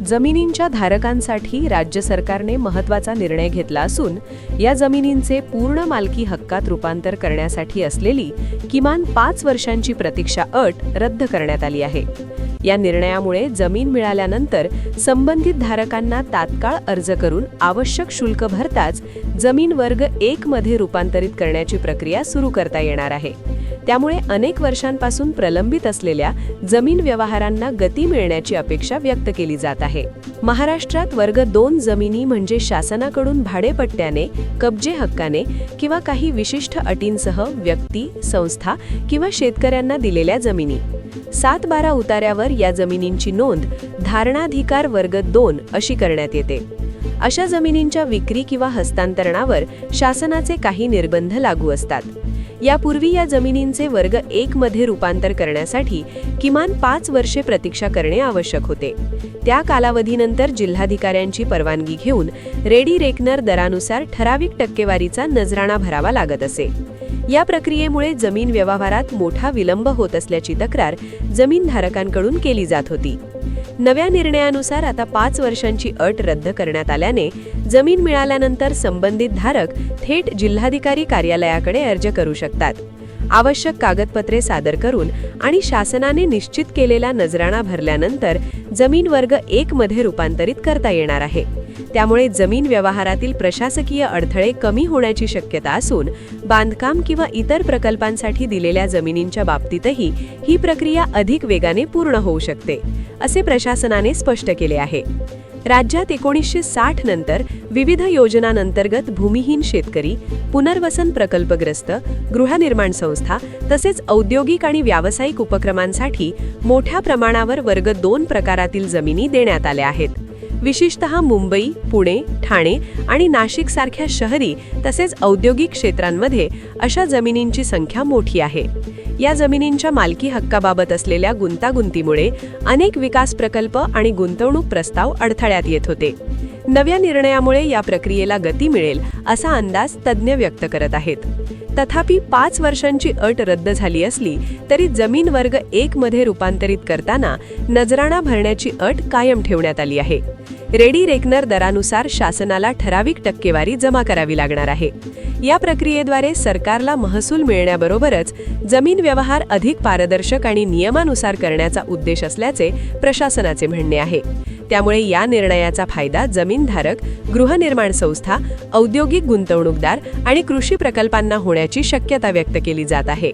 जमिनींच्या धारकांसाठी राज्य सरकारने महत्त्वाचा निर्णय घेतला असून या जमिनींचे पूर्ण मालकी हक्कात रूपांतर करण्यासाठी असलेली किमान 5 वर्षांची प्रतीक्षा अट रद्द करण्यात आली आहे। या निर्णयामुळे जमीन मिळाल्यानंतर संबंधित धारकांना तात्काळ अर्ज करून आवश्यक शुल्क भरताच जमीन वर्ग 1 मध्ये रूपांतरित करण्याची प्रक्रिया सुरू करता येणार आहे। त्यामुळे अनेक वर्षांपासून प्रलंबित असलेल्या जमीन व्यवहारांना गती मिळण्याची अपेक्षा व्यक्त केली जात आहे। महाराष्ट्रात वर्ग 2 जमिनी म्हणजे शासनाकडून भाडेपट्ट्याने, कब्जे हक्काने किंवा काही विशिष्ट अटींसह व्यक्ती, संस्था किंवा शेतकऱ्यांना दिलेल्या जमिनी। 7-12 उतार्यावर या जमिनींची नोंद धारणाधिकार वर्ग 2 अशी करण्यात येते। अशा जमिनींच्या विक्री किंवा हस्तांतरणावर शासनाचे काही निर्बंध लागू असतात। यापूर्वी या जमिनींचे वर्ग 1 मध्ये रूपांतर करण्यासाठी किमान 5 वर्षे प्रतीक्षा करणे आवश्यक होते। त्या कालावधीनंतर जिल्हाधिकाऱ्यांची परवानगी घेऊन रेडी रेकनर दरानुसार ठराविक टक्केवारीचा नजराणा भरावा लागत असे। या प्रक्रियेमुळे जमीन व्यवहारात मोठा विलंब होत असल्याची तक्रार जमीनधारकांकडून केली जात होती। नव्या निर्णयानुसार आता 5 वर्षांची अट रद्द करण्यात आल्याने जमीन मिळाल्यानंतर संबंधित धारक थेट जिल्हाधिकारी कार्यालयाकडे अर्ज करू शकतात। आवश्यक कागदपत्रे सादर करून आणि शासनाने निश्चित केलेला नजराणा भरल्यानंतर जमीन वर्ग 1 मध्ये रूपांतरित करता येणार आहे। त्यामुळे जमीन व्यवहारातील प्रशासकीय अडथळे कमी होण्याची शक्यता असून बांधकाम किंवा इतर प्रकल्पांसाठी दिलेल्या जमिनींच्या बाबतीतही ही प्रक्रिया अधिक वेगाने पूर्ण होऊ शकते, असे प्रशासनाने स्पष्ट केले आहे। राज्यात 1960 नंतर विविध योजनांअंतर्गत भूमिहीन शेतकरी, पुनर्वसन प्रकल्पग्रस्त, गृहनिर्माण संस्था तसेच औद्योगिक आणि व्यावसायिक उपक्रमांसाठी मोठ्या प्रमाणावर वर्ग 2 प्रकारातील जमिनी देण्यात आल्या आहेत। विशेषतः मुंबई, पुणे, ठाणे आणि नाशिक सारख्या शहरी तसेच औद्योगिक क्षेत्रांमध्ये अशा जमिनींची संख्या मोठी आहे। या जमिनींच्या मालकी हक्काबाबत असलेल्या गुंतागुंतीमुळे अनेक विकास प्रकल्प आणि गुंतवणूक प्रस्ताव अडथळ्यात येत होते। नव्या निर्णयामुळे या प्रक्रियेला गती मिळेल असा अंदाज तज्ज्ञ व्यक्त करत आहेत। तथापि 5 वर्षांची अट रद्द झाली असली तरी जमीन वर्ग 1 मध्ये रूपांतरित करताना नजराणा भरण्याची अट कायम ठेवण्यात आली आहे। रेडी रेकनर दरानुसार शासनाला ठराविक टक्केवारी जमा करावी लागणार आहे। या प्रक्रियेद्वारे सरकारला महसूल मिळण्याबरोबरच जमीन व्यवहार अधिक पारदर्शक आणि नियमानुसार करण्याचा उद्देश असल्याचे प्रशासनाचे म्हणणे आहे। त्यामुळे या निर्णयाचा फायदा जमीनधारक, गृहनिर्माण संस्था, औद्योगिक गुंतवणूकदार आणि कृषी प्रकल्पांना होण्याची शक्यता व्यक्त केली जात आहे।